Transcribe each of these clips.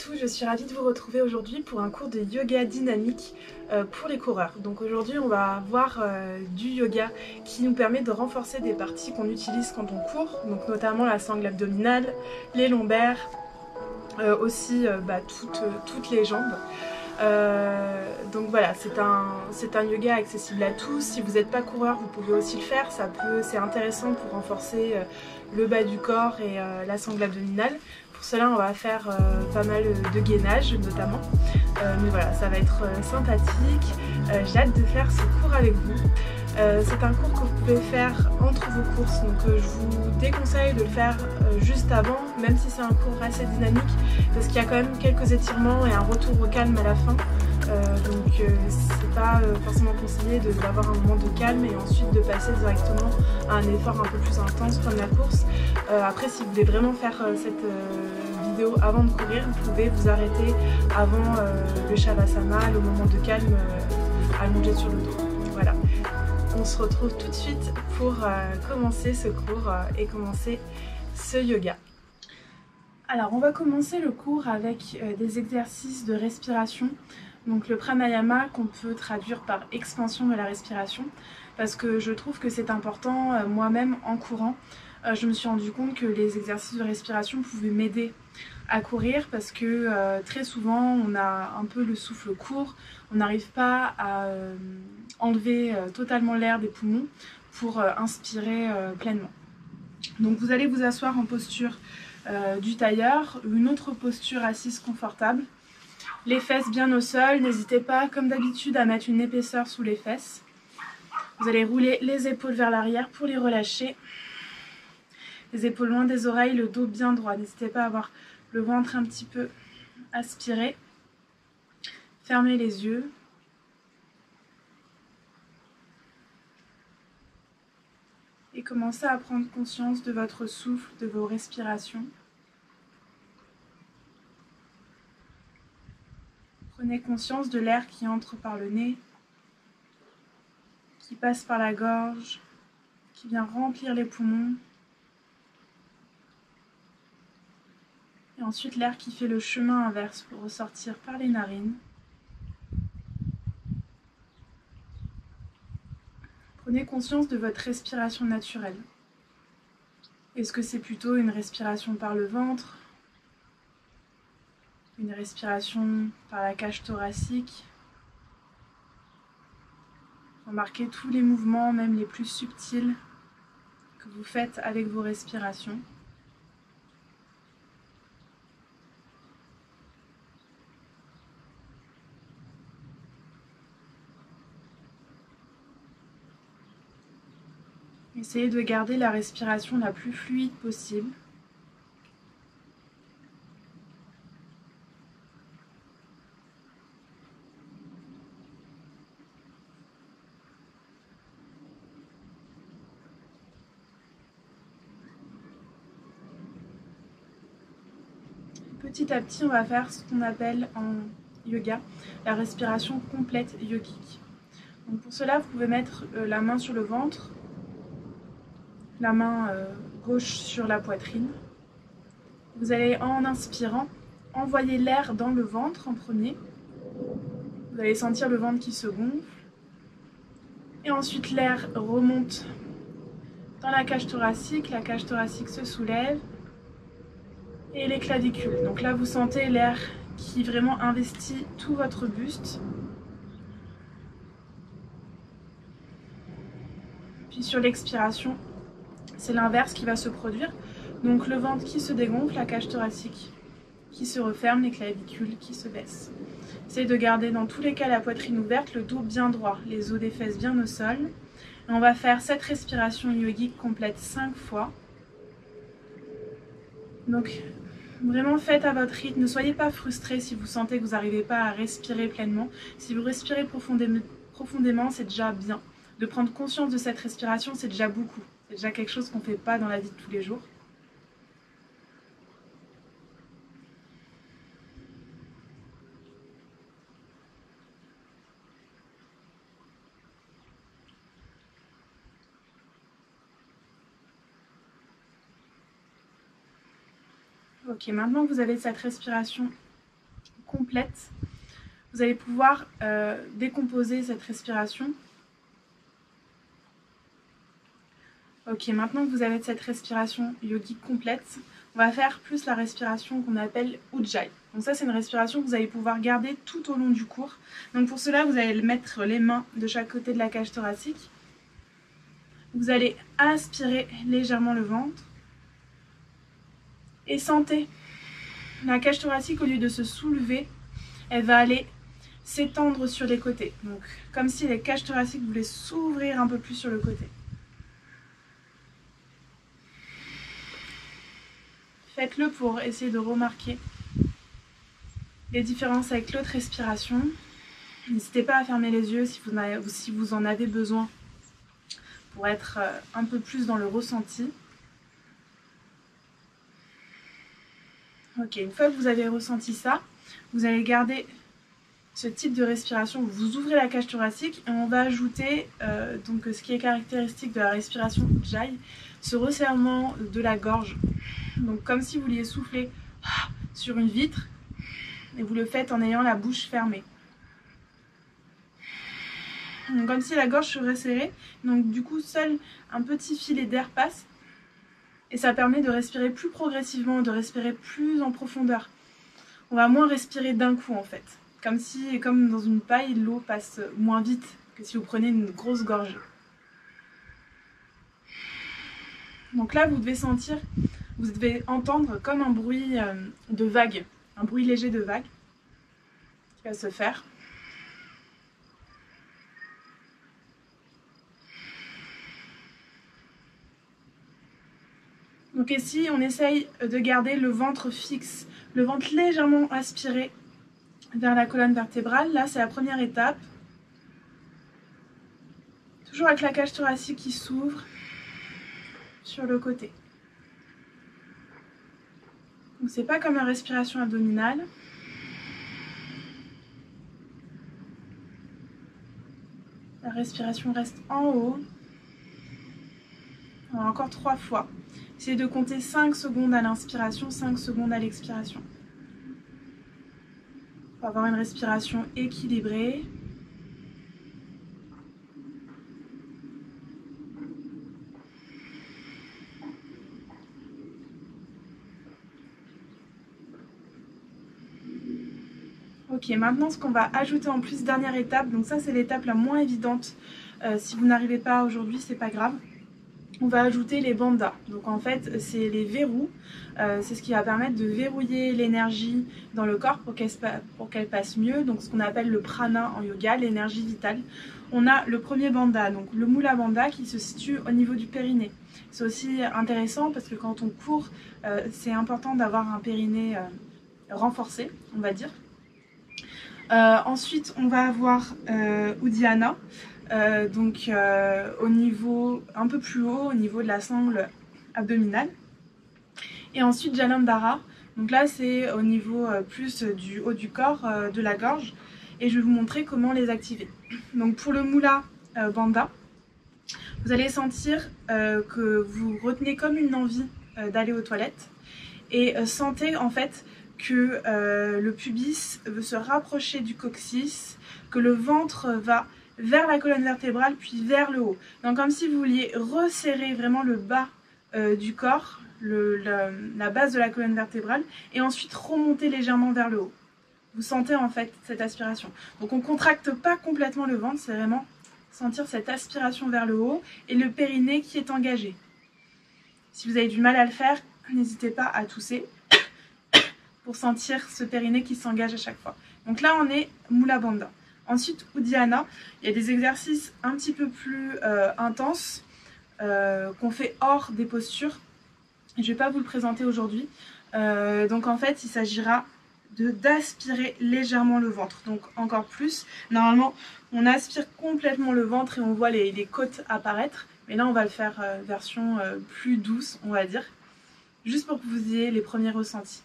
tous, je suis ravie de vous retrouver aujourd'hui pour un cours de yoga dynamique pour les coureurs. Donc aujourd'hui on va voir du yoga qui nous permet de renforcer des parties qu'on utilise quand on court, donc notamment la sangle abdominale, les lombaires, aussi toutes les jambes. Donc voilà, c'est un yoga accessible à tous. Si vous n'êtes pas coureur, vous pouvez aussi le faire. C'est intéressant pour renforcer le bas du corps et la sangle abdominale. Pour cela, on va faire pas mal de gainage notamment. Mais voilà, ça va être sympathique. J'ai hâte de faire ce cours avec vous. C'est un cours que vous pouvez faire entre vos courses, donc je vous déconseille de le faire juste avant, même si c'est un cours assez dynamique, parce qu'il y a quand même quelques étirements et un retour au calme à la fin. Donc c'est pas forcément conseillé d'avoir un moment de calme et ensuite de passer directement à un effort un peu plus intense comme la course. Après, si vous voulez vraiment faire cette vidéo avant de courir, vous pouvez vous arrêter avant le Shavasana, le moment de calme allongé sur le dos. Voilà. On se retrouve tout de suite pour commencer ce cours et commencer ce yoga. Alors on va commencer le cours avec des exercices de respiration. Donc le pranayama qu'on peut traduire par expansion de la respiration, parce que je trouve que c'est important. Moi-même en courant, je me suis rendu compte que les exercices de respiration pouvaient m'aider à courir, parce que très souvent on a un peu le souffle court, on n'arrive pas à enlever totalement l'air des poumons pour inspirer pleinement. Donc vous allez vous asseoir en posture du tailleur, une autre posture assise confortable, les fesses bien au sol. N'hésitez pas comme d'habitude à mettre une épaisseur sous les fesses. Vous allez rouler les épaules vers l'arrière pour les relâcher, les épaules loin des oreilles, le dos bien droit. N'hésitez pas à avoir le ventre un petit peu aspiré. Fermez les yeux. Et commencez à prendre conscience de votre souffle, de vos respirations. Prenez conscience de l'air qui entre par le nez, qui passe par la gorge, qui vient remplir les poumons. Et ensuite l'air qui fait le chemin inverse pour ressortir par les narines. Prenez conscience de votre respiration naturelle. Est-ce que c'est plutôt une respiration par le ventre, une respiration par la cage thoracique? Remarquez tous les mouvements, même les plus subtils, que vous faites avec vos respirations. Essayez de garder la respiration la plus fluide possible. Petit à petit, on va faire ce qu'on appelle en yoga la respiration complète yogique. Donc pour cela, vous pouvez mettre la main sur le ventre, la main gauche sur la poitrine. Vous allez, en inspirant, envoyer l'air dans le ventre en premier. Vous allez sentir le ventre qui se gonfle. Et ensuite, l'air remonte dans la cage thoracique se soulève. Et les clavicules. Donc là, vous sentez l'air qui vraiment investit tout votre buste. Puis sur l'expiration, c'est l'inverse qui va se produire. Donc le ventre qui se dégonfle, la cage thoracique qui se referme, les clavicules qui se baissent. Essayez de garder dans tous les cas la poitrine ouverte, le dos bien droit, les os des fesses bien au sol. Et on va faire cette respiration yogique complète 5 fois. Donc vraiment faites à votre rythme, ne soyez pas frustrés si vous sentez que vous n'arrivez pas à respirer pleinement. Si vous respirez profondément, c'est déjà bien. De prendre conscience de cette respiration, c'est déjà beaucoup. C'est déjà quelque chose qu'on ne fait pas dans la vie de tous les jours. Ok, maintenant que vous avez cette respiration complète, vous allez pouvoir décomposer cette respiration. Ok, maintenant que vous avez cette respiration yogique complète, on va faire plus la respiration qu'on appelle Ujjayi. Donc ça, c'est une respiration que vous allez pouvoir garder tout au long du cours. Donc pour cela, vous allez mettre les mains de chaque côté de la cage thoracique. Vous allez aspirer légèrement le ventre. Et sentez, la cage thoracique, au lieu de se soulever, elle va aller s'étendre sur les côtés. Donc comme si les cages thoraciques voulaient s'ouvrir un peu plus sur le côté. Faites-le pour essayer de remarquer les différences avec l'autre respiration. N'hésitez pas à fermer les yeux si vous en avez besoin pour être un peu plus dans le ressenti. Ok, une fois que vous avez ressenti ça, vous allez garder ce type de respiration. Vous ouvrez la cage thoracique et on va ajouter donc ce qui est caractéristique de la respiration Ujjayi, ce resserrement de la gorge. Donc comme si vous vouliez souffler sur une vitre et vous le faites en ayant la bouche fermée. Donc comme si la gorge se resserrait, donc du coup seul un petit filet d'air passe et ça permet de respirer plus progressivement, de respirer plus en profondeur. On va moins respirer d'un coup en fait, comme dans une paille, l'eau passe moins vite que si vous prenez une grosse gorgée. Donc là vous devez entendre comme un bruit de vague, un bruit léger de vague qui va se faire. Donc ici, on essaye de garder le ventre fixe, le ventre légèrement aspiré vers la colonne vertébrale. Là, c'est la première étape. Toujours avec la cage thoracique qui s'ouvre sur le côté. Donc c'est pas comme la respiration abdominale. La respiration reste en haut. Alors encore 3 fois. Essayez de compter 5 secondes à l'inspiration, 5 secondes à l'expiration. Pour avoir une respiration équilibrée. Ok, maintenant ce qu'on va ajouter en plus, dernière étape, donc ça c'est l'étape la moins évidente. Si vous n'arrivez pas aujourd'hui, c'est pas grave. On va ajouter les bandhas. Donc en fait, c'est les verrous. C'est ce qui va permettre de verrouiller l'énergie dans le corps pour qu'elle passe mieux. Donc ce qu'on appelle le prana en yoga, l'énergie vitale. On a le premier bandha, donc le Mula Bandha qui se situe au niveau du périnée. C'est aussi intéressant parce que quand on court, c'est important d'avoir un périnée renforcé, on va dire. Ensuite, on va avoir Uddiyana. Au niveau un peu plus haut, au niveau de la sangle abdominale. Et ensuite Jalandhara, donc là c'est au niveau plus du haut du corps, de la gorge, et je vais vous montrer comment les activer. Donc pour le Mula Bandha, vous allez sentir que vous retenez comme une envie d'aller aux toilettes, et sentez en fait que le pubis veut se rapprocher du coccyx, que le ventre va vers la colonne vertébrale puis vers le haut. Donc comme si vous vouliez resserrer vraiment le bas du corps, la base de la colonne vertébrale, et ensuite remonter légèrement vers le haut. Vous sentez en fait cette aspiration. Donc on ne contracte pas complètement le ventre, c'est vraiment sentir cette aspiration vers le haut et le périnée qui est engagé. Si vous avez du mal à le faire, n'hésitez pas à tousser pour sentir ce périnée qui s'engage à chaque fois. Donc là on est Mula Bandha. Ensuite, Uddiyana, il y a des exercices un petit peu plus intenses qu'on fait hors des postures. Je ne vais pas vous le présenter aujourd'hui. Donc en fait, il s'agira d'aspirer légèrement le ventre. Donc encore plus, normalement, on aspire complètement le ventre et on voit les côtes apparaître. Mais là, on va le faire version plus douce, on va dire. Juste pour que vous ayez les premiers ressentis.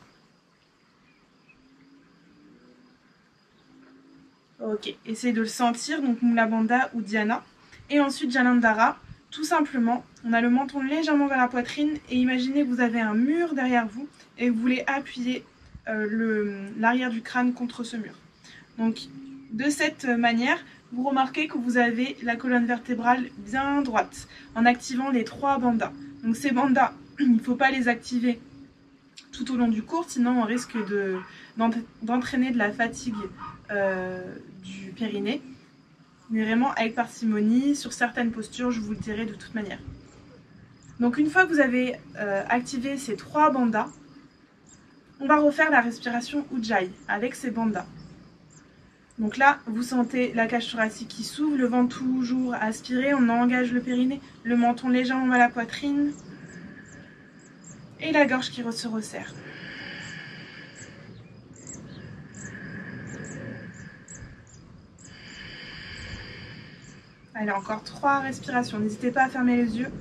Ok, essayez de le sentir, donc Mula Bandha ou Uddiyana. Et ensuite Jalandhara, tout simplement, on a le menton légèrement vers la poitrine et imaginez que vous avez un mur derrière vous et vous voulez appuyer l'arrière du crâne contre ce mur. Donc de cette manière, vous remarquez que vous avez la colonne vertébrale bien droite en activant les 3 bandas. Donc ces bandas, il ne faut pas les activer tout au long du cours, sinon on risque d'entraîner de la fatigue du périnée. Mais vraiment avec parcimonie, sur certaines postures, je vous le dirai de toute manière. Donc une fois que vous avez activé ces 3 bandas, on va refaire la respiration Ujjayi avec ces bandas. Donc là, vous sentez la cage thoracique qui s'ouvre, le ventre toujours aspiré, on engage le périnée, le menton légèrement à la poitrine et la gorge qui se resserre. Allez, encore 3 respirations, n'hésitez pas à fermer les yeux.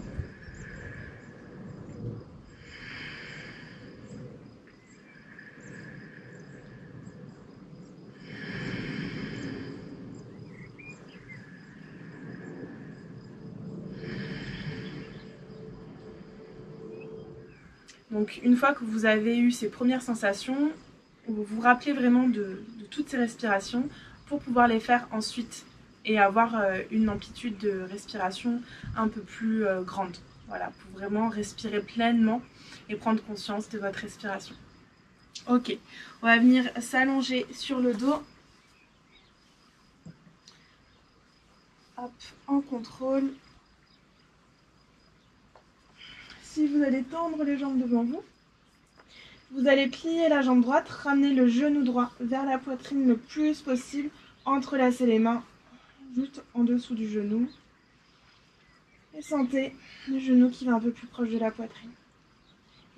Donc une fois que vous avez eu ces premières sensations, vous vous rappelez vraiment de toutes ces respirations pour pouvoir les faire ensuite et avoir une amplitude de respiration un peu plus grande. Voilà, pour vraiment respirer pleinement et prendre conscience de votre respiration. Ok, on va venir s'allonger sur le dos. Hop, en contrôle. Si vous allez tendre les jambes devant vous, vous allez plier la jambe droite, ramener le genou droit vers la poitrine le plus possible, entrelacer les mains juste en dessous du genou. Et sentez le genou qui va un peu plus proche de la poitrine.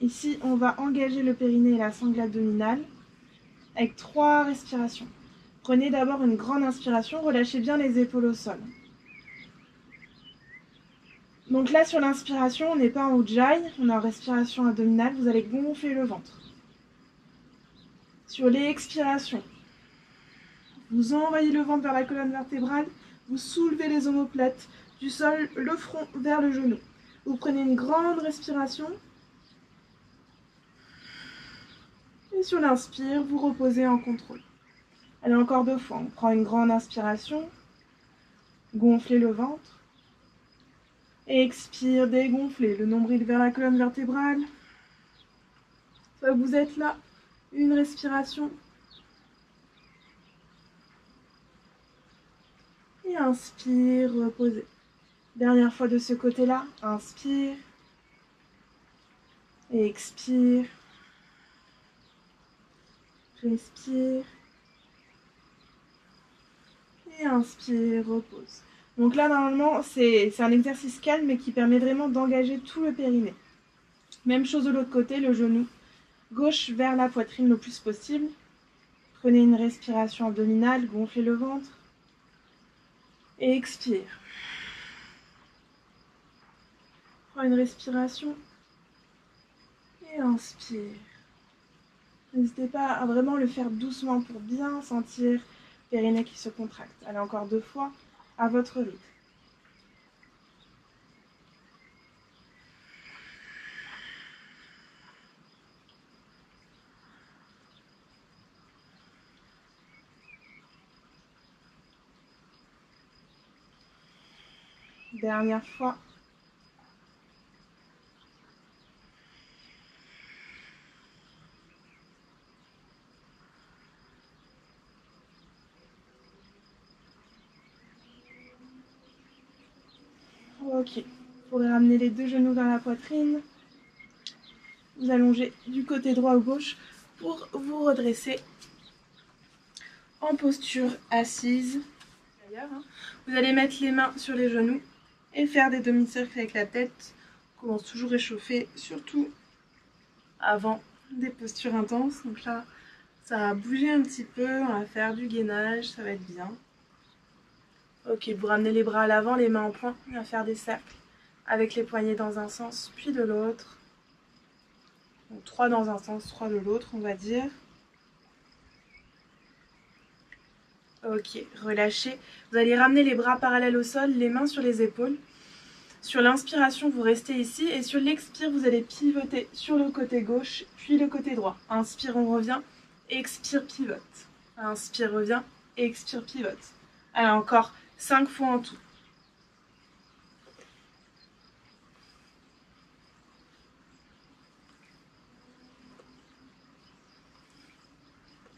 Ici, on va engager le périnée et la sangle abdominale avec 3 respirations. Prenez d'abord une grande inspiration, relâchez bien les épaules au sol. Donc là, sur l'inspiration, on n'est pas en Ujjayi, on est en respiration abdominale, vous allez gonfler le ventre. Sur l'expiration, vous envoyez le ventre vers la colonne vertébrale, vous soulevez les omoplates du sol, le front vers le genou. Vous prenez une grande respiration. Et sur l'inspire, vous reposez en contrôle. Allez, encore 2 fois. On prend une grande inspiration, gonflez le ventre. Et expire, dégonflez le nombril vers la colonne vertébrale. Soit vous êtes là, une respiration. Et inspire, reposez. Dernière fois de ce côté-là, inspire. Et expire. Respire. Et inspire, repose. Donc là, normalement, c'est un exercice calme mais qui permet vraiment d'engager tout le périnée. Même chose de l'autre côté, le genou gauche vers la poitrine le plus possible. Prenez une respiration abdominale, gonflez le ventre. Et expire. Prends une respiration. Et inspire. N'hésitez pas à vraiment le faire doucement pour bien sentir le périnée qui se contracte. Allez, encore 2 fois. À votre rythme. Dernière fois. Ok, vous pourrez ramener les 2 genoux vers la poitrine. Vous allongez du côté droit ou gauche pour vous redresser en posture assise. Vous allez mettre les mains sur les genoux et faire des demi-cercles avec la tête. On commence toujours à réchauffer, surtout avant des postures intenses. Donc là, ça va bouger un petit peu, on va faire du gainage, ça va être bien. Ok, vous ramenez les bras à l'avant, les mains en poing, on va faire des cercles avec les poignets dans un sens, puis de l'autre. Donc 3 dans un sens, 3 de l'autre, on va dire. Ok, relâchez. Vous allez ramener les bras parallèles au sol, les mains sur les épaules. Sur l'inspiration, vous restez ici et sur l'expire, vous allez pivoter sur le côté gauche, puis le côté droit. Inspire, on revient. expire, pivote. Inspire, reviens, expire, pivote. Allez, encore 5 fois en tout.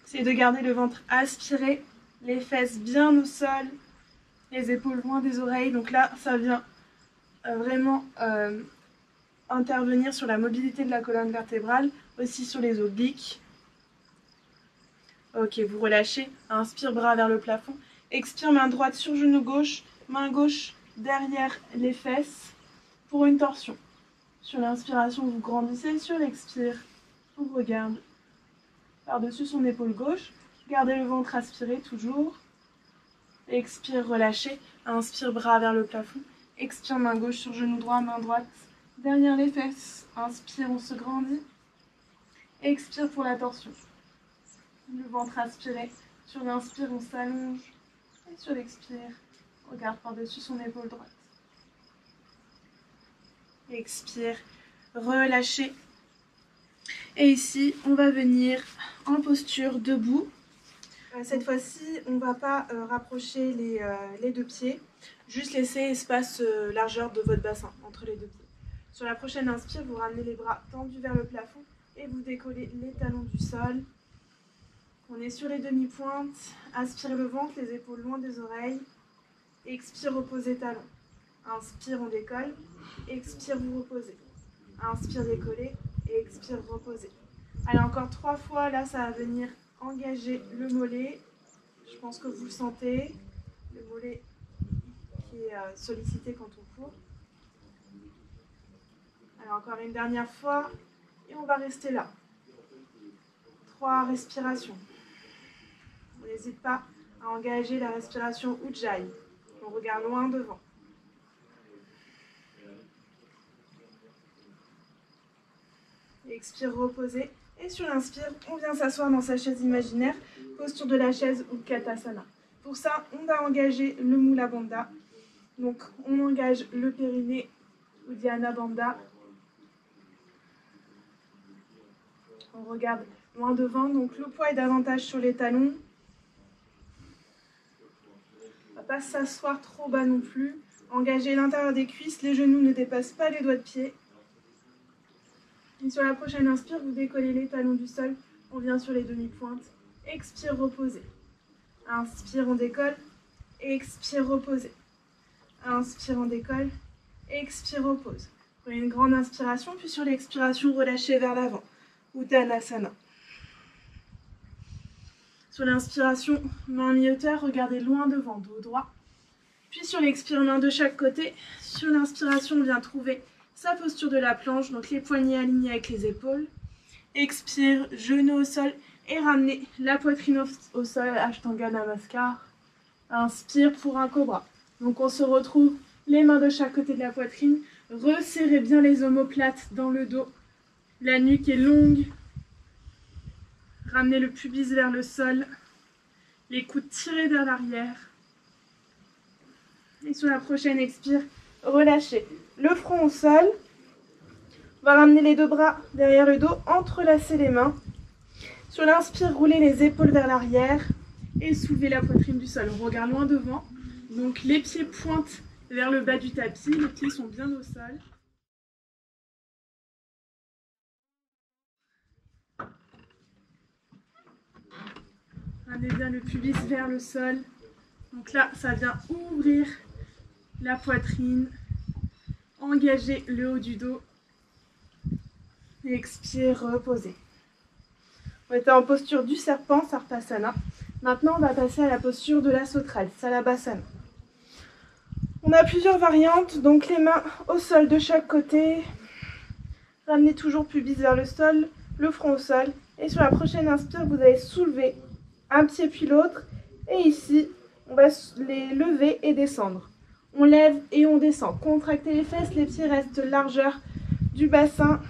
Essayez de garder le ventre aspiré, les fesses bien au sol, les épaules loin des oreilles. Donc là, ça vient vraiment intervenir sur la mobilité de la colonne vertébrale, aussi sur les obliques. Ok, vous relâchez. Inspire, bras vers le plafond. Expire, main droite sur genou gauche, main gauche derrière les fesses pour une torsion. Sur l'inspiration, vous grandissez. Sur l'expire, on regarde par-dessus son épaule gauche. Gardez le ventre aspiré toujours. Expire, relâchez. Inspire, bras vers le plafond. Expire, main gauche sur genou droit, main droite derrière les fesses. Inspire, on se grandit. Expire pour la torsion. Le ventre aspiré. Sur l'inspire, on s'allonge. Et sur l'expire, on regarde par-dessus son épaule droite. Expire, relâchez. Et ici, on va venir en posture debout. Cette fois-ci, on ne va pas rapprocher les deux pieds. Juste laisser espace largeur de votre bassin entre les deux pieds. Sur la prochaine inspire, vous ramenez les bras tendus vers le plafond et vous décollez les talons du sol. On est sur les demi-pointes. Aspire le ventre, les épaules loin des oreilles. Expire, reposez talons. Inspire, on décolle. Expire, vous reposez. Inspire, décoller. Et expire, reposez. Allez, encore 3 fois. Là, ça va venir engager le mollet. Je pense que vous le sentez. Le mollet qui est sollicité quand on court. Allez, encore une dernière fois. Et on va rester là. 3 respirations. On n'hésite pas à engager la respiration Ujjayi. On regarde loin devant. Expire, reposer. Et sur l'inspire, on vient s'asseoir dans sa chaise imaginaire, posture de la chaise ou Katasana. Pour ça, on va engager le Mula Bandha. Donc, on engage le périnée, Uddiyana Bandha. On regarde loin devant, donc le poids est davantage sur les talons. On ne va pas s'asseoir trop bas non plus. Engagez l'intérieur des cuisses, les genoux ne dépassent pas les doigts de pied. Et sur la prochaine inspire, vous décollez les talons du sol. On vient sur les demi-pointes. Expire, reposez. Inspire, on décolle. Expire, reposez. Inspire, on décolle. Expire, repose. Prenez une grande inspiration, puis sur l'expiration, relâchez vers l'avant. Uttanasana. Sur l'inspiration, main mi-hauteur, regardez loin devant, dos droit. Puis sur l'expire, main de chaque côté. Sur l'inspiration, on vient trouver sa posture de la planche, donc les poignets alignés avec les épaules. Expire, genoux au sol et ramenez la poitrine au sol, Ashtanga Namaskar. Inspire pour un cobra. Donc on se retrouve les mains de chaque côté de la poitrine. Resserrez bien les omoplates dans le dos. La nuque est longue. Ramenez le pubis vers le sol. Les coudes tirés vers l'arrière. Et sur la prochaine expire, relâchez le front au sol. On va ramener les 2 bras derrière le dos, entrelacer les mains. Sur l'inspire, roulez les épaules vers l'arrière et soulevez la poitrine du sol. On regarde loin devant. Donc les pieds pointent vers le bas du tapis, les pieds sont bien au sol. Ramenez bien le pubis vers le sol. Donc là, ça vient ouvrir la poitrine. Engagez le haut du dos. Expire, reposez. On était en posture du serpent, Sarpasana. Maintenant, on va passer à la posture de la sauterelle, Salabhasana. On a plusieurs variantes, donc les mains au sol de chaque côté. Ramenez toujours pubis vers le sol, le front au sol. Et sur la prochaine inspire, vous allez soulever un pied puis l'autre. Et ici, on va les lever et descendre. On lève et on descend. Contractez les fesses, les pieds restent largeur du bassin.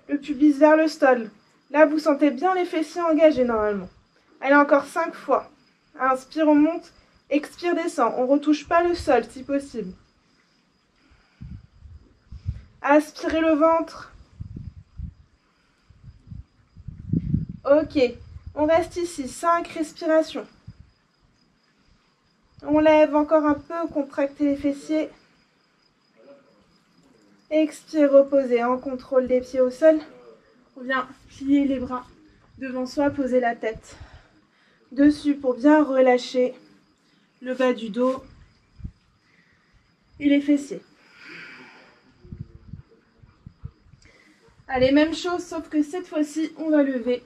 Le pubis vers le sol. Là, vous sentez bien les fessiers engagés normalement. Allez, encore 5 fois. Inspire, on monte. Expire, descend. On ne retouche pas le sol si possible. Aspirez le ventre. Ok, on reste ici, 5 respirations. On lève encore un peu, contractez les fessiers. Expire, reposer en contrôle des pieds au sol. On vient plier les bras devant soi, poser la tête dessus pour bien relâcher le bas du dos et les fessiers. Allez, même chose, sauf que cette fois-ci, on va lever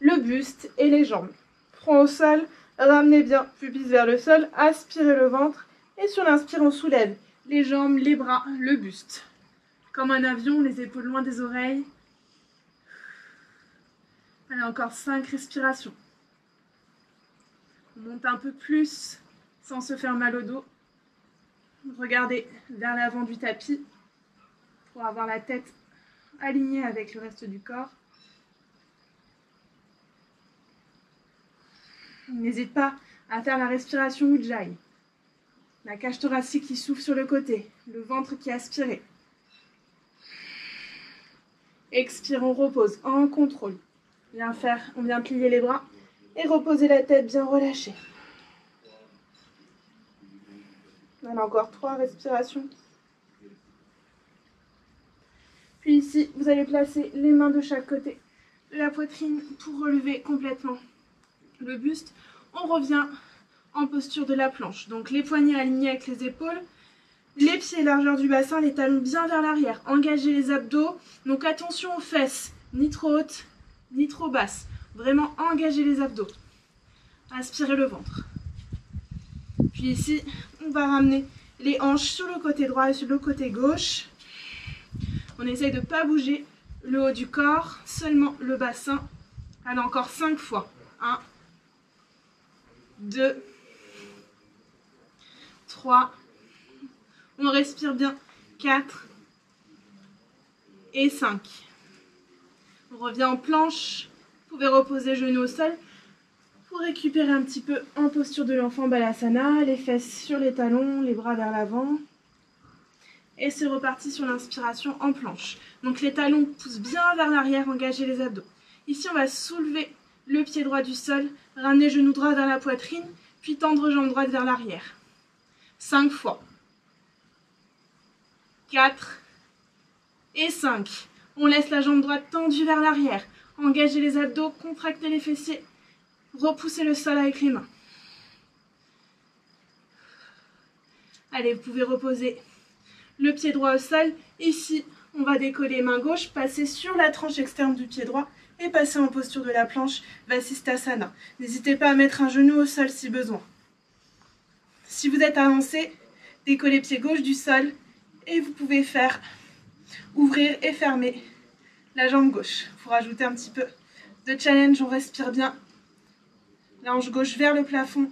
le buste et les jambes. Front au sol, ramenez bien pubis vers le sol, aspirez le ventre et sur l'inspire, on soulève les jambes, les bras, le buste. Comme un avion, les épaules loin des oreilles. Allez, encore 5 respirations. On monte un peu plus sans se faire mal au dos. Regardez vers l'avant du tapis pour avoir la tête alignée avec le reste du corps. N'hésite pas à faire la respiration Ujjayi. La cage thoracique qui s'ouvre sur le côté, le ventre qui est aspiré. Expire, on repose en contrôle. On vient plier les bras et reposer la tête bien relâchée. On a encore 3 respirations. Puis ici, vous allez placer les mains de chaque côté de la poitrine pour relever complètement le buste. On revient en posture de la planche. Donc les poignets alignés avec les épaules, les pieds largeur du bassin, les talons bien vers l'arrière. Engagez les abdos. Donc attention aux fesses, ni trop hautes, ni trop basses. Vraiment engagez les abdos. Aspirez le ventre. Puis ici, on va ramener les hanches sur le côté droit et sur le côté gauche. On essaye de ne pas bouger le haut du corps, seulement le bassin. Allez, encore 5 fois. 1, 2, 3. On respire bien. 4 et 5. On revient en planche. Vous pouvez reposer genoux au sol pour récupérer un petit peu en posture de l'enfant Balasana. Les fesses sur les talons, les bras vers l'avant. Et c'est reparti sur l'inspiration en planche. Donc les talons poussent bien vers l'arrière, engagez les abdos. Ici, on va soulever le pied droit du sol, ramener genou droit vers la poitrine, puis tendre jambe droite vers l'arrière. 5 fois. 4 et 5. On laisse la jambe droite tendue vers l'arrière. Engagez les abdos, contractez les fessiers. Repoussez le sol avec les mains. Allez, vous pouvez reposer le pied droit au sol. Ici, on va décoller main gauche, passer sur la tranche externe du pied droit et passer en posture de la planche Vasisthasana. N'hésitez pas à mettre un genou au sol si besoin. Si vous êtes avancé, décollez pied gauche du sol et vous pouvez faire ouvrir et fermer la jambe gauche. Pour ajouter un petit peu de challenge, on respire bien. La hanche gauche vers le plafond.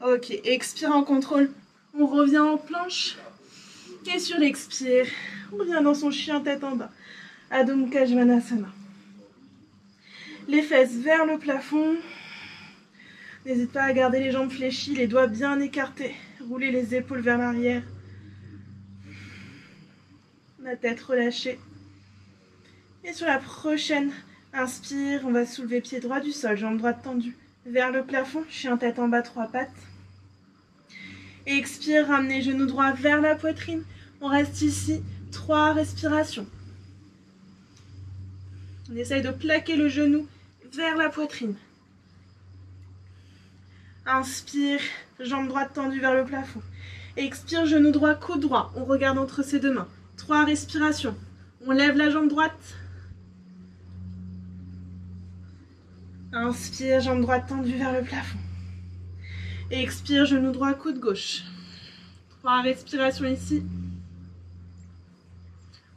Ok, expire en contrôle. On revient en planche. Et sur l'expire, on revient dans son chien tête en bas. Adho Mukha Svanasana. Les fesses vers le plafond. N'hésite pas à garder les jambes fléchies, les doigts bien écartés. Roulez les épaules vers l'arrière. La tête relâchée. Et sur la prochaine inspire, on va soulever pied droit du sol, jambe droite tendue vers le plafond, chien tête en bas, 3 pattes. Et expire, ramenez genou droit vers la poitrine. On reste ici, 3 respirations. On essaye de plaquer le genou vers la poitrine. Inspire, jambe droite tendue vers le plafond. Expire, genou droit, coude droit. On regarde entre ses 2 mains. 3 respirations. On lève la jambe droite. Inspire, jambe droite tendue vers le plafond. Et expire, genou droit, coude gauche. 3 respirations ici.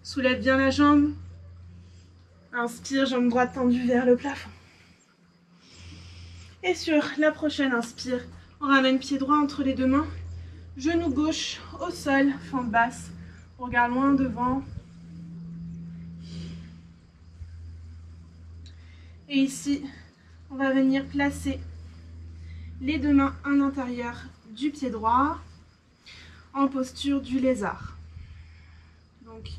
Soulève bien la jambe. Inspire, jambe droite tendue vers le plafond. Et sur la prochaine inspire, on ramène pied droit entre les 2 mains. Genou gauche au sol, fente basse. On regarde loin devant. Et ici, on va venir placer les 2 mains à l'intérieur du pied droit en posture du lézard. Donc,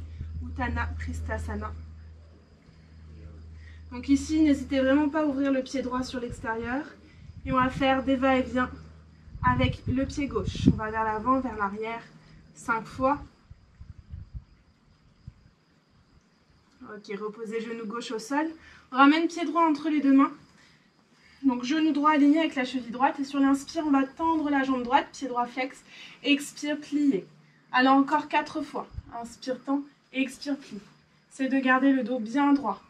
Uttanapristhasana. Donc ici, n'hésitez vraiment pas à ouvrir le pied droit sur l'extérieur. Et on va faire des va-et-vient avec le pied gauche. On va vers l'avant, vers l'arrière, 5 fois. Ok, reposez genou gauche au sol. On ramène pied droit entre les deux mains. Donc genou droit aligné avec la cheville droite. Et sur l'inspire, on va tendre la jambe droite, pied droit flex. Expire, plié. Alors encore 4 fois. Inspire, tend, expire, plie. C'est de garder le dos bien droit.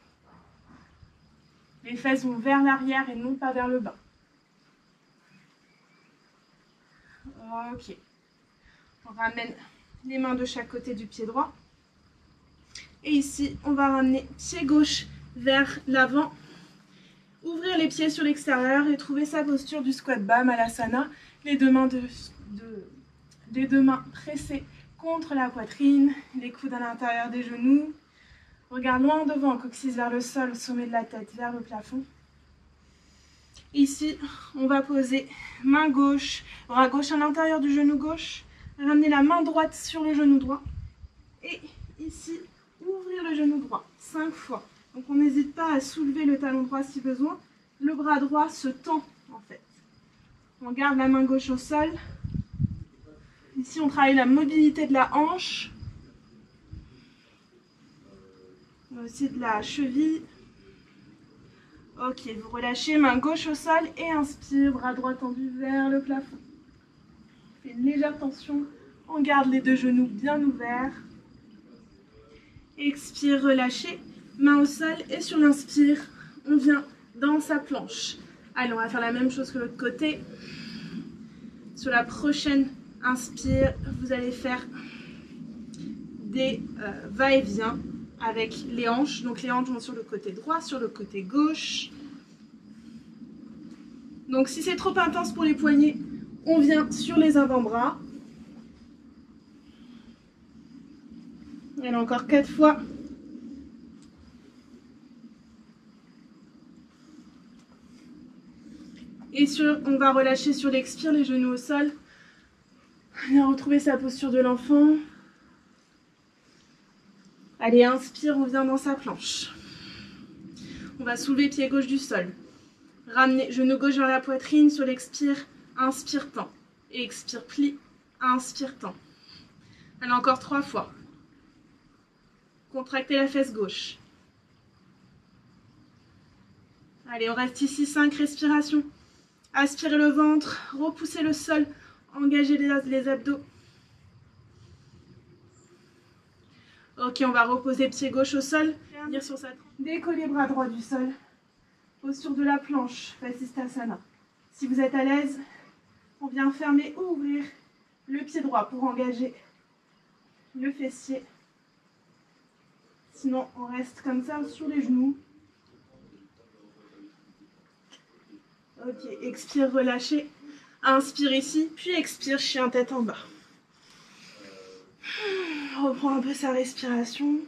Les fesses vont vers l'arrière et non pas vers le bas. Ok. On ramène les mains de chaque côté du pied droit. Et ici, on va ramener pied gauche vers l'avant. Ouvrir les pieds sur l'extérieur et trouver sa posture du squat bas, Malasana. Les deux mains, pressées contre la poitrine, les coudes à l'intérieur des genoux. Regarde loin devant, coccyx vers le sol, sommet de la tête vers le plafond. Ici, on va poser main gauche, bras gauche à l'intérieur du genou gauche. Ramener la main droite sur le genou droit. Et ici, ouvrir le genou droit 5 fois. Donc on n'hésite pas à soulever le talon droit si besoin. Le bras droit se tend en fait. On garde la main gauche au sol. Ici, on travaille la mobilité de la hanche. Aussi de la cheville. Ok, vous relâchez, main gauche au sol et inspire, bras droit tendu vers le plafond. On fait une légère tension, on garde les deux genoux bien ouverts. Expire, relâchez, main au sol et sur l'inspire, on vient dans sa planche. Allez, on va faire la même chose que l'autre côté. Sur la prochaine inspire, vous allez faire des va-et-vient avec les hanches. Donc les hanches vont sur le côté droit, sur le côté gauche. Donc si c'est trop intense pour les poignets, on vient sur les avant-bras. Allez, encore 4 fois. Et on va relâcher sur l'expire, les genoux au sol. On vient retrouver sa posture de l'enfant. Allez, inspire, on vient dans sa planche. On va soulever pied gauche du sol. Ramener genou gauche vers la poitrine, sur l'expire, inspire, tend. Et expire, plie, inspire, tend. Allez, encore 3 fois. Contractez la fesse gauche. Allez, on reste ici, 5 respirations. Aspirez le ventre, repoussez le sol, engagez les abdos. Ok, on va reposer pied gauche au sol. Décollez bras droit du sol. Posture de la planche, Vasisthasana. Si vous êtes à l'aise, on vient fermer ou ouvrir le pied droit pour engager le fessier. Sinon, on reste comme ça sur les genoux. Ok, expire, relâchez. Inspire ici, puis expire, chien tête en bas. On reprend un peu sa respiration.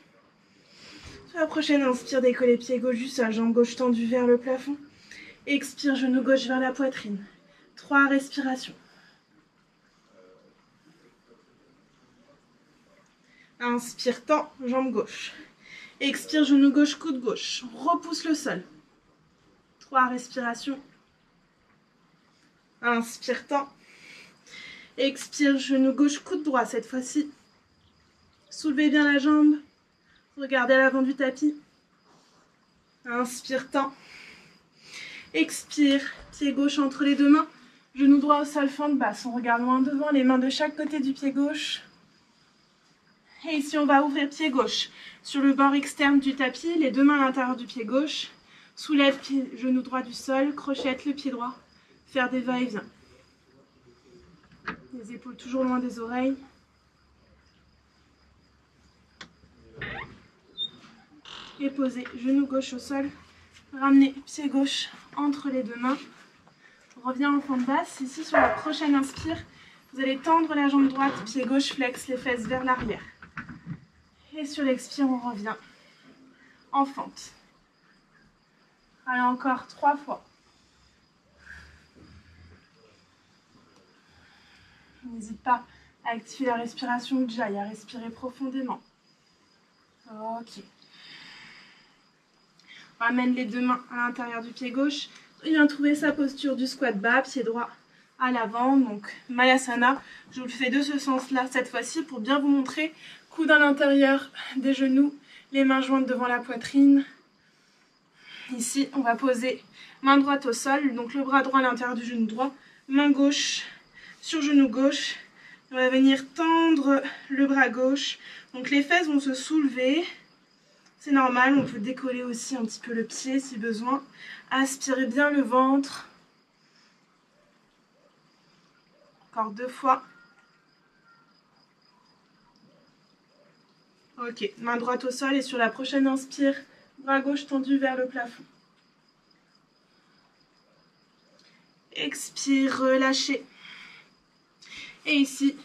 Sur la prochaine inspire, décollez pied gauche du sol, jambe gauche tendue vers le plafond. Expire, genou gauche vers la poitrine. 3 respirations. Inspire, tend, jambe gauche. Expire, genou gauche, coude gauche. Repousse le sol. 3 respirations. Inspire, tend. Expire, genou gauche, coude droit cette fois-ci. Soulevez bien la jambe. Regardez à l'avant du tapis. Inspire, tend. Expire, pied gauche entre les deux mains. Genou droit au sol, fente basse. On regarde loin devant, les mains de chaque côté du pied gauche. Et ici, on va ouvrir pied gauche sur le bord externe du tapis, les deux mains à l'intérieur du pied gauche. Soulève genou droit du sol, crochette le pied droit. Faire des va-et-vient. Les épaules toujours loin des oreilles. Et posez genou gauche au sol. Ramenez pied gauche entre les deux mains. On revient en fente basse. Ici, sur la prochaine inspire, vous allez tendre la jambe droite, pied gauche, flex les fesses vers l'arrière. Et sur l'expire, on revient en fente. Allez, encore 3 fois. N'hésite pas à activer la respiration Ujjayi, à respirer profondément. Ok. On ramène les deux mains à l'intérieur du pied gauche. Il vient trouver sa posture du squat bas, pied droit à l'avant, donc Malasana. Je vous le fais de ce sens-là cette fois-ci pour bien vous montrer. Coude à l'intérieur des genoux, les mains jointes devant la poitrine. Ici, on va poser main droite au sol, donc le bras droit à l'intérieur du genou droit, main gauche sur genou gauche. On va venir tendre le bras gauche. Donc les fesses vont se soulever. C'est normal, on peut décoller aussi un petit peu le pied si besoin. Aspirez bien le ventre. Encore 2 fois. Ok, main droite au sol et sur la prochaine inspire, bras gauche tendu vers le plafond. Expire, relâchez. Et ici,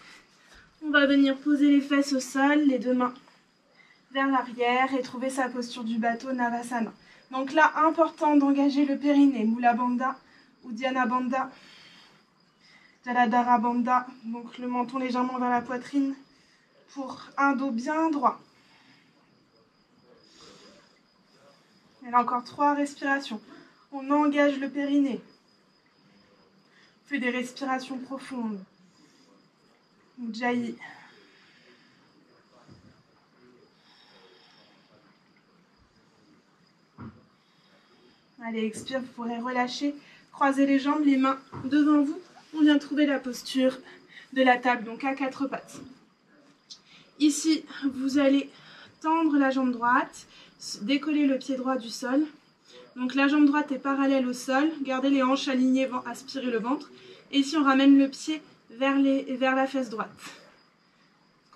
on va venir poser les fesses au sol, les deux mains vers l'arrière et trouver sa posture du bateau Navasana. Donc là, important d'engager le périnée, Mula Bandha ou Dhyana Bandha, Jaladhara Bandha, donc le menton légèrement vers la poitrine pour un dos bien droit. Et là encore 3 respirations. On engage le périnée. On fait des respirations profondes. Ujjayi. Allez, expire, vous pourrez relâcher. Croisez les jambes, les mains devant vous. On vient trouver la posture de la table, donc à 4 pattes. Ici, vous allez tendre la jambe droite, décoller le pied droit du sol. Donc la jambe droite est parallèle au sol. Gardez les hanches alignées, aspirez le ventre. Et ici, on ramène le pied vers la fesse droite.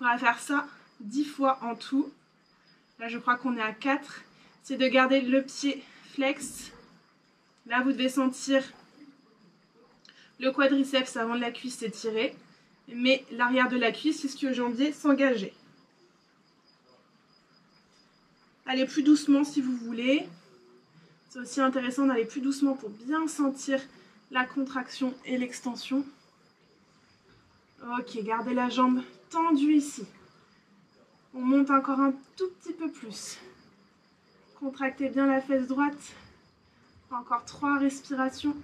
On va faire ça 10 fois en tout. Là, je crois qu'on est à 4. C'est de garder le pied flex. Là, vous devez sentir le quadriceps avant de la cuisse s'étirer. Mais l'arrière de la cuisse, ischio-jambier, s'engager. Allez plus doucement si vous voulez. C'est aussi intéressant d'aller plus doucement pour bien sentir la contraction et l'extension. Ok, gardez la jambe tendue ici. On monte encore un tout petit peu plus. Contractez bien la fesse droite. Encore 3 respirations.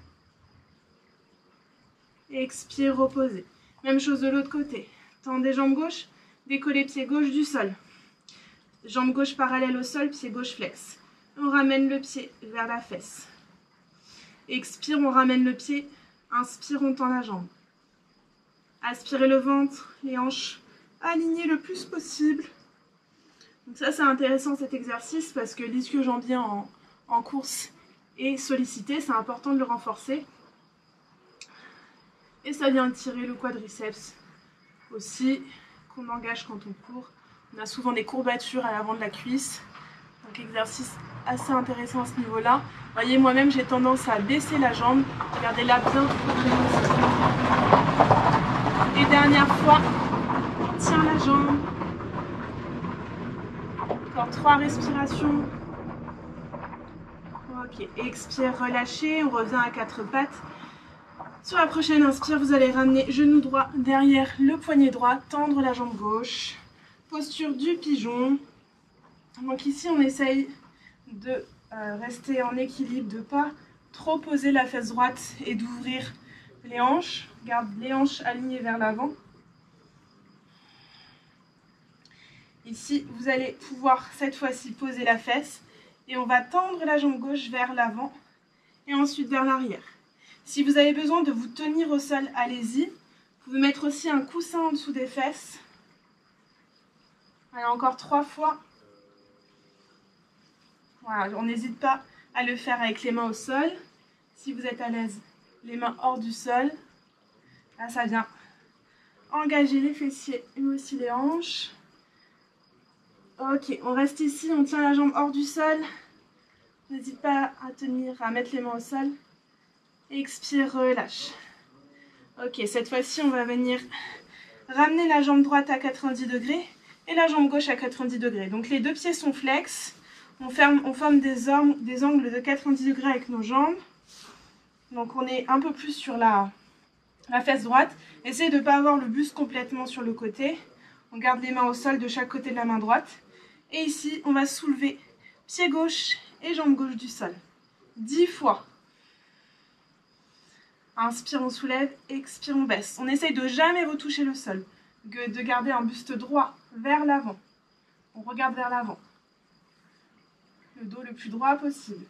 Expire, reposez. Même chose de l'autre côté. Tendez jambe gauche, décollez pied gauche du sol. Jambe gauche parallèle au sol, pied gauche flex. On ramène le pied vers la fesse. Expire, on ramène le pied. Inspire, on tend la jambe. Aspirez le ventre, les hanches alignées le plus possible. Donc ça, c'est intéressant cet exercice parce que l'ischio-jambier en course est sollicité. C'est important de le renforcer. Et ça vient tirer le quadriceps aussi, qu'on engage quand on court. On a souvent des courbatures à l'avant de la cuisse. Donc exercice assez intéressant à ce niveau-là. Vous voyez, moi-même, j'ai tendance à baisser la jambe. Regardez-la bien. Et dernière fois, on tient la jambe. Encore 3 respirations. Ok, expire, relâchez. On revient à 4 pattes. Sur la prochaine inspire, vous allez ramener genou droit derrière le poignet droit, tendre la jambe gauche. Posture du pigeon. Donc ici, on essaye de rester en équilibre, de ne pas trop poser la fesse droite et d'ouvrir les hanches. Garde les hanches alignées vers l'avant. Ici, vous allez pouvoir cette fois-ci poser la fesse et on va tendre la jambe gauche vers l'avant et ensuite vers l'arrière. Si vous avez besoin de vous tenir au sol, allez-y. Vous pouvez mettre aussi un coussin en dessous des fesses. Allez, encore 3 fois. Voilà, on n'hésite pas à le faire avec les mains au sol. Si vous êtes à l'aise, les mains hors du sol. Là, ça vient engager les fessiers et aussi les hanches. Ok, on reste ici, on tient la jambe hors du sol. N'hésite pas à tenir, à mettre les mains au sol. Expire, relâche. Ok, cette fois-ci, on va venir ramener la jambe droite à 90 degrés et la jambe gauche à 90 degrés. Donc les deux pieds sont flex. On forme des angles de 90 degrés avec nos jambes. Donc on est un peu plus sur la fesse droite. Essayez de ne pas avoir le buste complètement sur le côté. On garde les mains au sol de chaque côté de la main droite. Et ici, on va soulever pied gauche et jambe gauche du sol. 10 fois. Inspire, on soulève, expire, on baisse. On essaye de jamais retoucher le sol, de garder un buste droit vers l'avant. On regarde vers l'avant. Le dos le plus droit possible.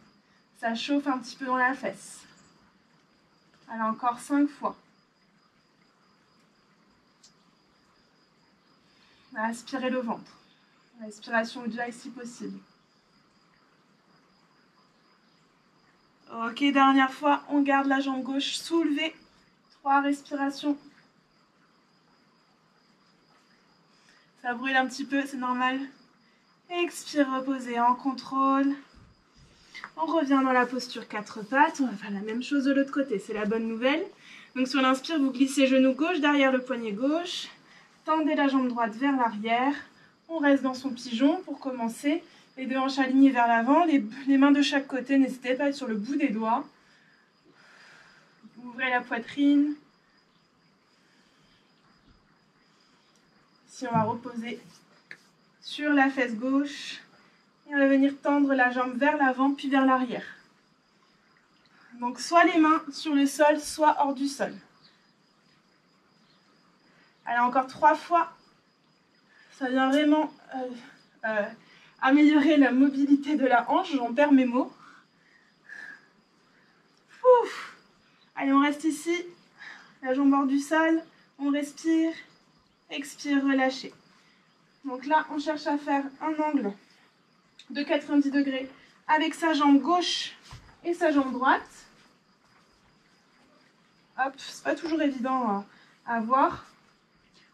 Ça chauffe un petit peu dans la fesse. Allez, encore 5 fois. Aspirez le ventre. Respiration Ujjayi si possible. Ok, dernière fois, on garde la jambe gauche soulevée. 3 respirations. Ça brûle un petit peu, c'est normal. Expire, reposez en contrôle. On revient dans la posture 4 pattes. On va faire la même chose de l'autre côté, c'est la bonne nouvelle. Donc sur l'inspire, vous glissez genou gauche derrière le poignet gauche. Tendez la jambe droite vers l'arrière. On reste dans son pigeon pour commencer. Les deux hanches alignées vers l'avant, les mains de chaque côté, n'hésitez pas à être sur le bout des doigts. Ouvrez la poitrine. Ici, on va reposer sur la fesse gauche. Et on va venir tendre la jambe vers l'avant, puis vers l'arrière. Donc, soit les mains sur le sol, soit hors du sol. Allez, encore 3 fois. Ça vient vraiment améliorer la mobilité de la hanche. J'en perds mes mots. Ouf. Allez, on reste ici. La jambe hors du sol. On respire. Expire, relâchez. Donc là, on cherche à faire un angle de 90 degrés avec sa jambe gauche et sa jambe droite. Hop, c'est pas toujours évident à voir.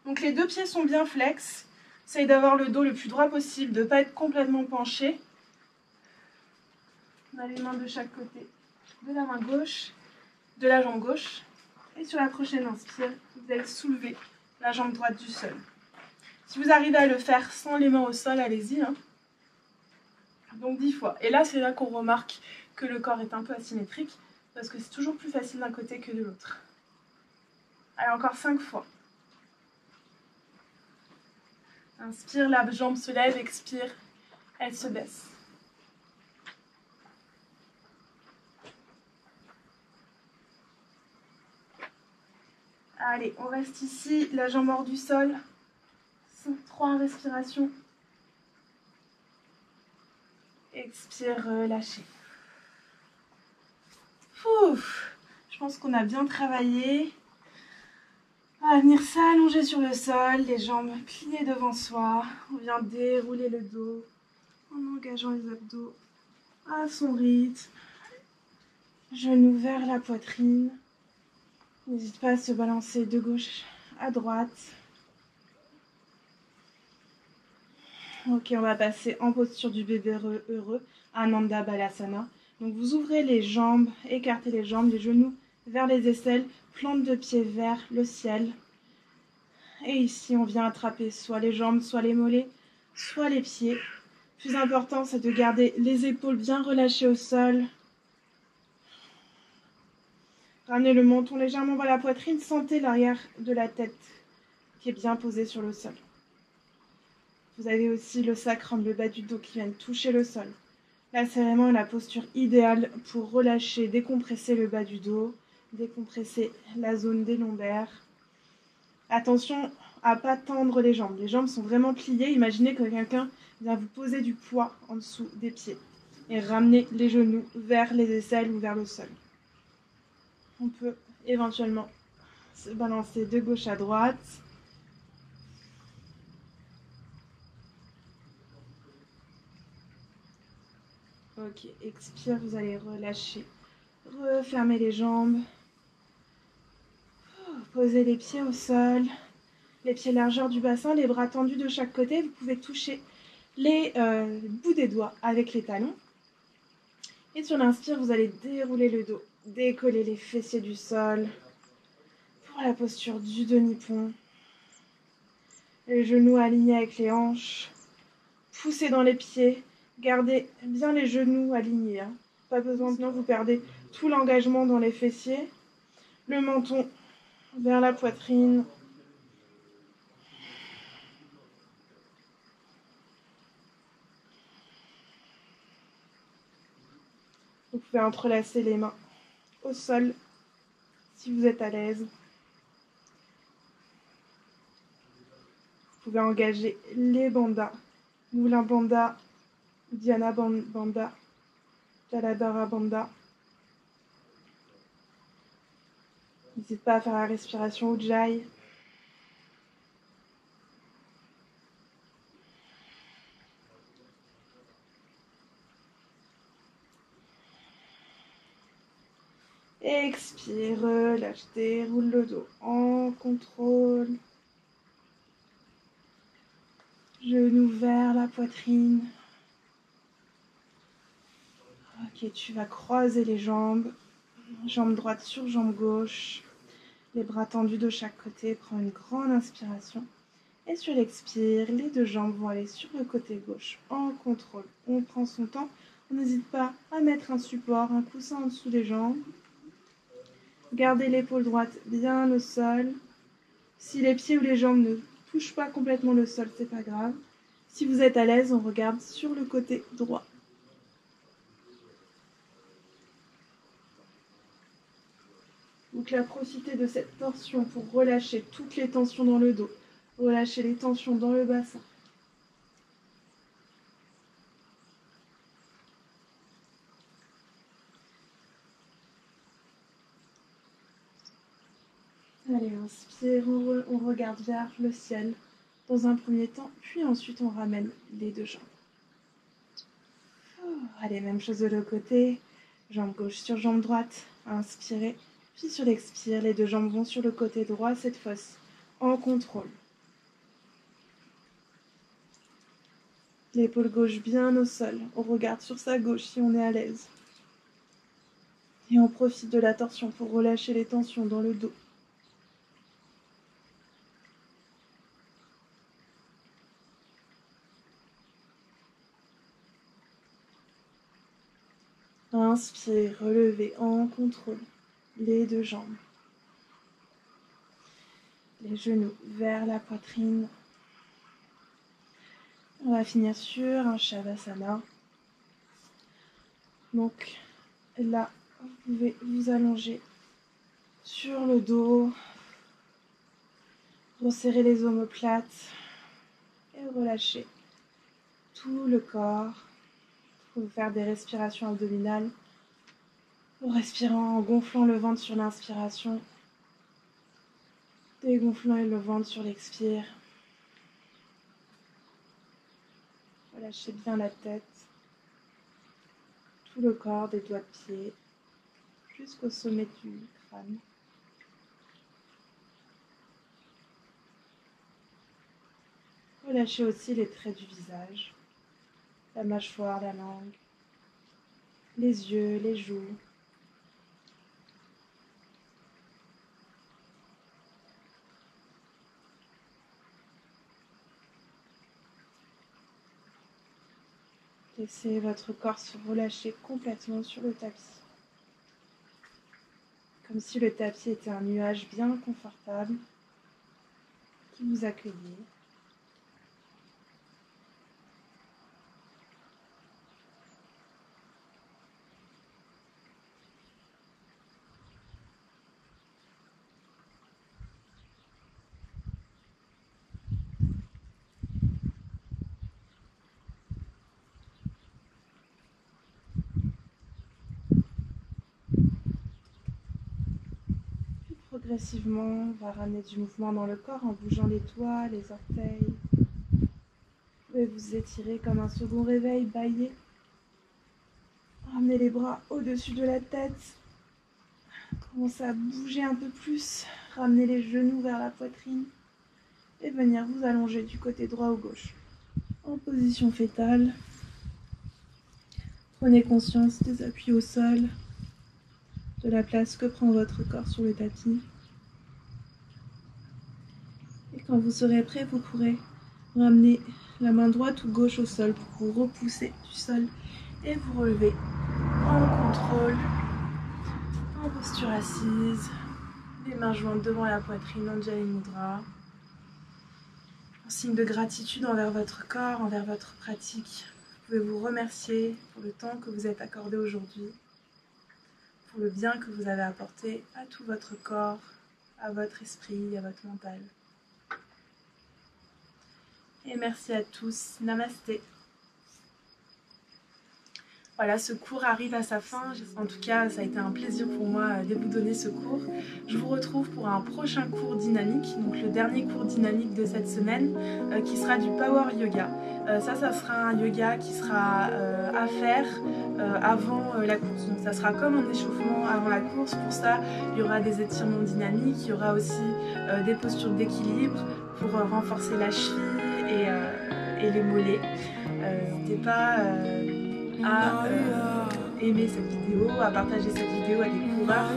Donc les deux pieds sont bien flex. Essaye d'avoir le dos le plus droit possible, de ne pas être complètement penché. On a les mains de chaque côté de la main gauche, de la jambe gauche. Et sur la prochaine inspire, vous allez soulever la jambe droite du sol. Si vous arrivez à le faire sans les mains au sol, allez-y. Hein. Donc 10 fois. Et là, c'est là qu'on remarque que le corps est un peu asymétrique, parce que c'est toujours plus facile d'un côté que de l'autre. Allez, encore 5 fois. Inspire, la jambe se lève, expire, elle se baisse. Allez, on reste ici, la jambe hors du sol. 3 respirations. Expire, relâchez. Ouf, je pense qu'on a bien travaillé. On va venir s'allonger sur le sol, les jambes pliées devant soi. On vient dérouler le dos en engageant les abdos à son rythme. Genoux vers la poitrine. N'hésite pas à se balancer de gauche à droite. Ok, on va passer en posture du bébé heureux, Ananda Balasana. Donc vous ouvrez les jambes, écartez les jambes, les genoux vers les aisselles, plante de pied vers le ciel. Et ici, on vient attraper soit les jambes, soit les mollets, soit les pieds. Plus important, c'est de garder les épaules bien relâchées au sol. Ramenez le menton légèrement vers la poitrine, sentez l'arrière de la tête qui est bien posée sur le sol. Vous avez aussi le sacrum, le bas du dos qui viennent toucher le sol. Là, c'est vraiment la posture idéale pour relâcher, décompresser le bas du dos, décompresser la zone des lombaires. Attention à ne pas tendre les jambes. Les jambes sont vraiment pliées. Imaginez que quelqu'un vient vous poser du poids en dessous des pieds. Et ramener les genoux vers les aisselles ou vers le sol. On peut éventuellement se balancer de gauche à droite. Ok, expire, vous allez relâcher. Refermez les jambes. Posez les pieds au sol. Les pieds largeur du bassin, les bras tendus de chaque côté. Vous pouvez toucher les bouts des doigts avec les talons. Et sur l'inspire, vous allez dérouler le dos, décoller les fessiers du sol pour la posture du demi-pont. Les genoux alignés avec les hanches. Poussez dans les pieds. Gardez bien les genoux alignés. Hein. Pas besoin, sinon vous perdez tout l'engagement dans les fessiers. Le menton vers la poitrine. Vous pouvez entrelacer les mains au sol si vous êtes à l'aise. Vous pouvez engager les bandas. Moulin Bandha, Uddiyana Bandha, Jaladhara Bandha. N'hésitez pas à faire la respiration Ujjayi. Expire, relâche, déroule le dos en contrôle. Genoux vers la poitrine. Ok, tu vas croiser les jambes. Jambe droite sur jambe gauche. Les bras tendus de chaque côté. Prends une grande inspiration. Et sur l'expire, les deux jambes vont aller sur le côté gauche en contrôle. On prend son temps. On n'hésite pas à mettre un support, un coussin en dessous des jambes. Gardez l'épaule droite bien au sol. Si les pieds ou les jambes ne touchent pas complètement le sol, c'est pas grave. Si vous êtes à l'aise, on regarde sur le côté droit. Donc là, profitez de cette torsion pour relâcher toutes les tensions dans le dos. Relâchez les tensions dans le bassin. Allez, inspire, on regarde vers le ciel dans un premier temps, puis ensuite on ramène les deux jambes. Allez, même chose de l'autre côté, jambe gauche sur jambe droite, inspirez, puis sur l'expire, les deux jambes vont sur le côté droit, cette fois-ci en contrôle. L'épaule gauche bien au sol, on regarde sur sa gauche si on est à l'aise. Et on profite de la torsion pour relâcher les tensions dans le dos. Inspire, relevez en contrôle les deux jambes. Les genoux vers la poitrine. On va finir sur un Shavasana. Donc là, vous pouvez vous allonger sur le dos, resserrer les omoplates et relâcher tout le corps. Vous pouvez faire des respirations abdominales en respirant, en gonflant le ventre sur l'inspiration, dégonflant le ventre sur l'expire. Relâchez bien la tête, tout le corps, des doigts de pied jusqu'au sommet du crâne. Relâchez aussi les traits du visage, la mâchoire, la langue, les yeux, les joues. Laissez votre corps se relâcher complètement sur le tapis. Comme si le tapis était un nuage bien confortable qui vous accueillait. Progressivement, on va ramener du mouvement dans le corps en bougeant les doigts, les orteils. Vous pouvez vous étirer comme un second réveil, bâiller. Ramenez les bras au-dessus de la tête. Commencez à bouger un peu plus. Ramenez les genoux vers la poitrine. Et venir vous allonger du côté droit ou gauche. En position fétale. Prenez conscience des appuis au sol, de la place que prend votre corps sur le tapis. Et quand vous serez prêt, vous pourrez ramener la main droite ou gauche au sol pour vous repousser du sol et vous relever en contrôle, en posture assise, les mains jointes devant la poitrine, Anjali Mudra. En signe de gratitude envers votre corps, envers votre pratique. Vous pouvez vous remercier pour le temps que vous êtes accordé aujourd'hui. pour le bien que vous avez apporté à tout votre corps, à votre esprit, à votre mental. Et merci à tous. Namasté. Voilà, ce cours arrive à sa fin. En tout cas, ça a été un plaisir pour moi de vous donner ce cours. Je vous retrouve pour un prochain cours dynamique, donc le dernier cours dynamique de cette semaine, qui sera du Power Yoga. Ça sera un yoga qui sera à faire avant la course. Donc ça sera comme un échauffement avant la course. Pour ça, il y aura des étirements dynamiques, il y aura aussi des postures d'équilibre pour renforcer la cheville et les mollets. N'hésitez pas à aimer cette vidéo, à partager cette vidéo à des coureurs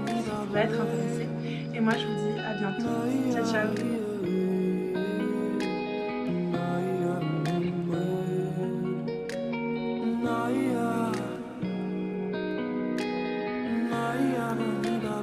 qui pourraient être intéressés. Et moi je vous dis à bientôt. Ciao ciao.